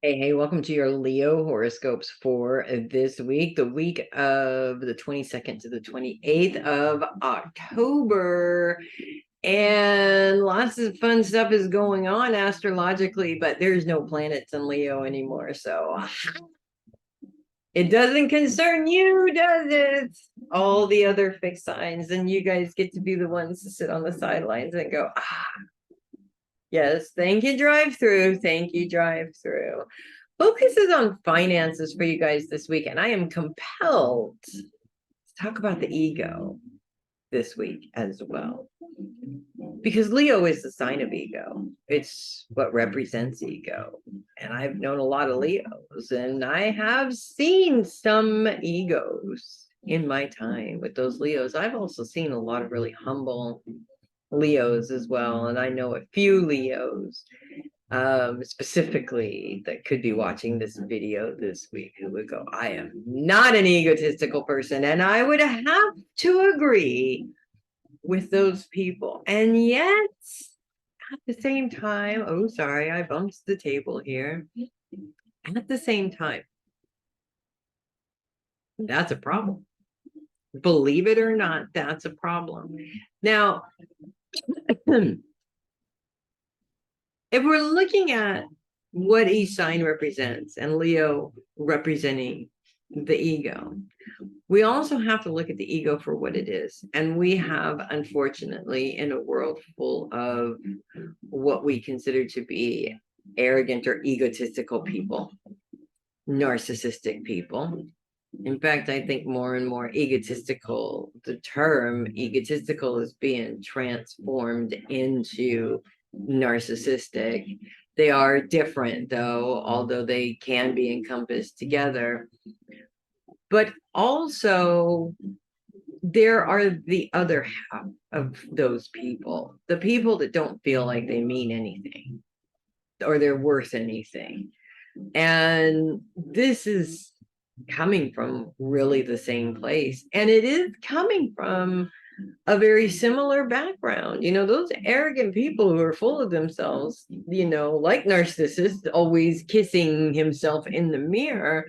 Hey, welcome to your Leo horoscopes for this week, the week of the 22nd to the 28th of October. And lots of fun stuff is going on astrologically, but there's no planets in Leo anymore. So it doesn't concern you, does it? All the other fixed signs, and you guys get to be the ones to sit on the sidelines and go, yes, thank you, drive through. Thank you, drive through. Focuses on finances for you guys this week, and I am compelled to talk about the ego this week as well. Because Leo is the sign of ego. It's what represents ego. And I've known a lot of Leos, and I have seen some egos in my time with those Leos. I've also seen a lot of really humble Leos as well. And I know a few Leos specifically that could be watching this video this week who would go, I am not an egotistical person. And I would have to agree with those people. And yet, at the same time, oh, sorry, I bumped the table here. At the same time, that's a problem. Believe it or not, that's a problem. Now, if we're looking at what each sign represents, and Leo representing the ego, we also have to look at the ego for what it is. And we have, unfortunately, in a world full of what we consider to be arrogant or egotistical people, narcissistic people. In fact, I think more and more egotistical, the term egotistical is being transformed into narcissistic. They are different, though, although they can be encompassed together. But also, there are the other half of those people, the people that don't feel like they mean anything or they're worth anything. And this is coming from really the same place. And it is coming from a very similar background. Those arrogant people who are full of themselves, like Narcissus, always kissing himself in the mirror,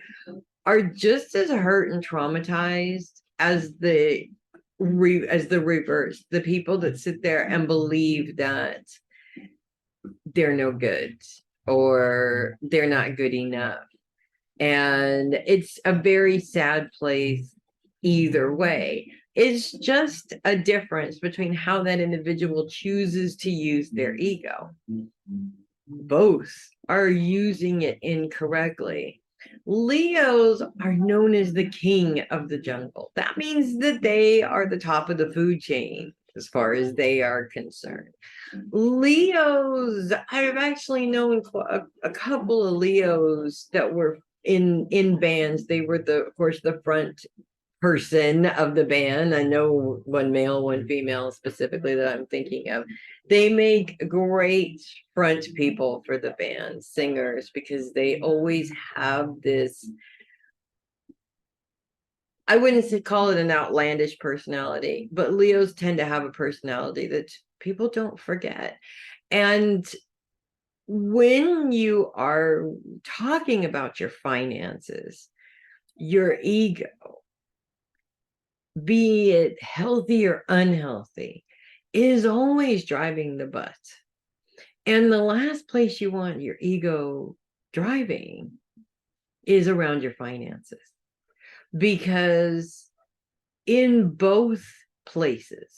are just as hurt and traumatized as the reverse, the people that sit there and believe that they're no good or they're not good enough. And it's a very sad place either way. It's just a difference between how that individual chooses to use their ego. Both are using it incorrectly. Leos are known as the king of the jungle. That means that they are the top of the food chain as far as they are concerned. Leos, I've actually known a couple of Leos that were in bands. They were of course, the front person of the band. I know one male, one female specifically that I'm thinking of. They make great front people for the band, singers, because they always have this, I wouldn't call it an outlandish personality, but Leos tend to have a personality that people don't forget. And when you are talking about your finances, your ego, be it healthy or unhealthy, is always driving the bus. And the last place you want your ego driving is around your finances. Because in both places,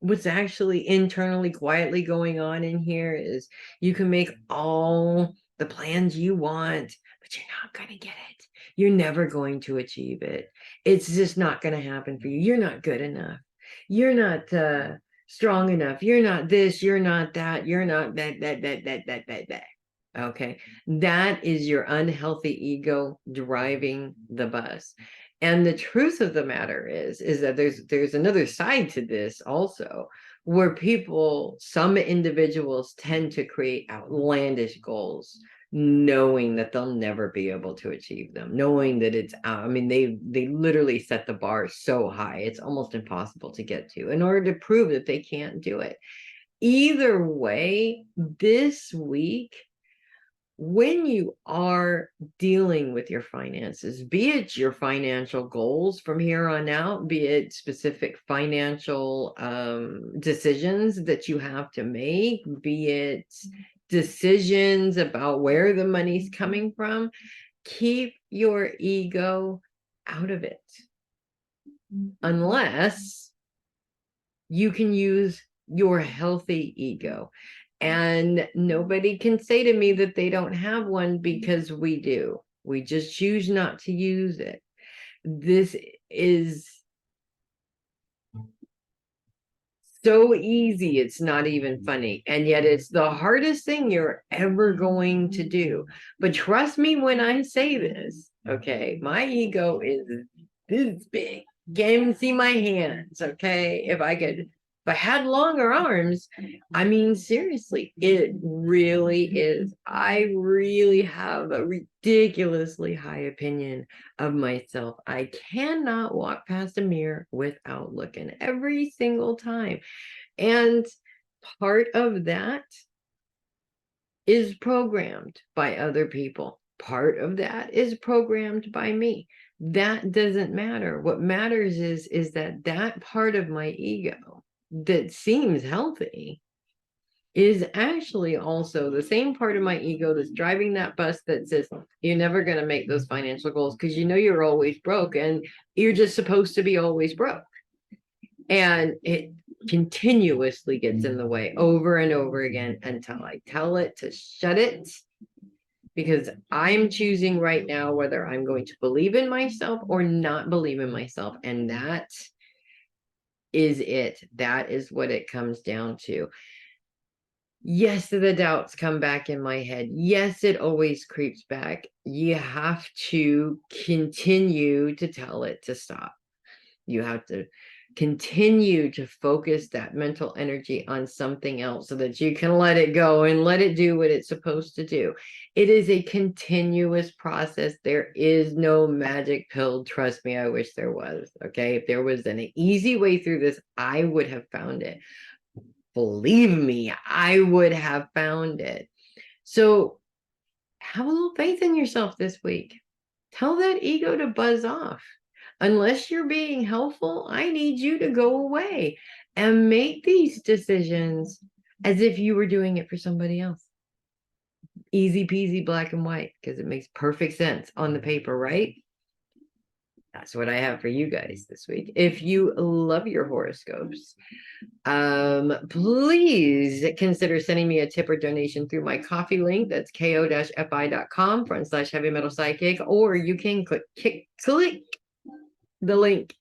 what's actually internally quietly going on in here is you can make all the plans you want, but you're not going to get it. You're never going to achieve it. It's just not going to happen for you. You're not good enough. You're not strong enough. You're not this. You're not that. You're not that. Okay. That is your unhealthy ego driving the bus. And the truth of the matter is that there's another side to this also, where some individuals tend to create outlandish goals, knowing that they'll never be able to achieve them, knowing that they literally set the bar so high, it's almost impossible to get to in order to prove that they can't do it. Either way, this week, when you are dealing with your finances, be it your financial goals from here on out, be it specific financial decisions that you have to make, be it decisions about where the money's coming from, keep your ego out of it. Unless you can use your healthy ego. And nobody can say to me that they don't have one, because we do. We just choose not to use it. This is so easy, it's not even funny. And yet it's the hardest thing you're ever going to do. But trust me when I say this, okay? My ego is this big. Can't even see my hands, okay? If I had longer arms, I mean, seriously, it really is. I really have a ridiculously high opinion of myself. I cannot walk past a mirror without looking every single time. And part of that is programmed by other people. Part of that is programmed by me. That doesn't matter. What matters is that part of my ego that seems healthy is actually also the same part of my ego that's driving that bus that says you're never going to make those financial goals because you know you're always broke and you're just supposed to be always broke. And it continuously gets in the way over and over again until I tell it to shut it, because I'm choosing right now whether I'm going to believe in myself or not believe in myself. And that is it. That is what it comes down to. Yes, the doubts come back in my head. Yes, it always creeps back. You have to continue to tell it to stop. You have to continue to focus that mental energy on something else so that you can let it go and let it do what it's supposed to do. It is a continuous process. There is no magic pill. Trust me, I wish there was. Okay. If there was an easy way through this, I would have found it. Believe me, I would have found it. So have a little faith in yourself this week. Tell that ego to buzz off. Unless you're being helpful, I need you to go away and make these decisions as if you were doing it for somebody else. Easy peasy, black and white, because it makes perfect sense on the paper, right? That's what I have for you guys this week. If you love your horoscopes, please consider sending me a tip or donation through my coffee link. That's ko-fi.com/heavy metal psychic, or you can click the link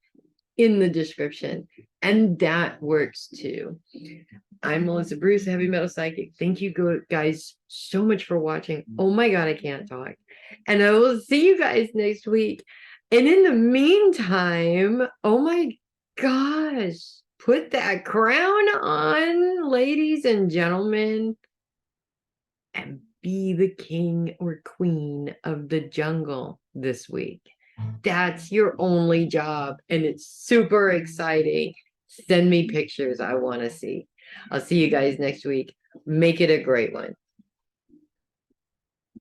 in the description, and that works too. I'm Melissa Bruce, Heavy Metal Psychic. Thank you guys so much for watching. Oh my God, I can't talk. And I will see you guys next week. And in the meantime, oh my gosh, put that crown on, ladies and gentlemen, and be the king or queen of the jungle this week. That's your only job, and it's super exciting. Send me pictures. I want to see. I'll see you guys next week. Make it a great one.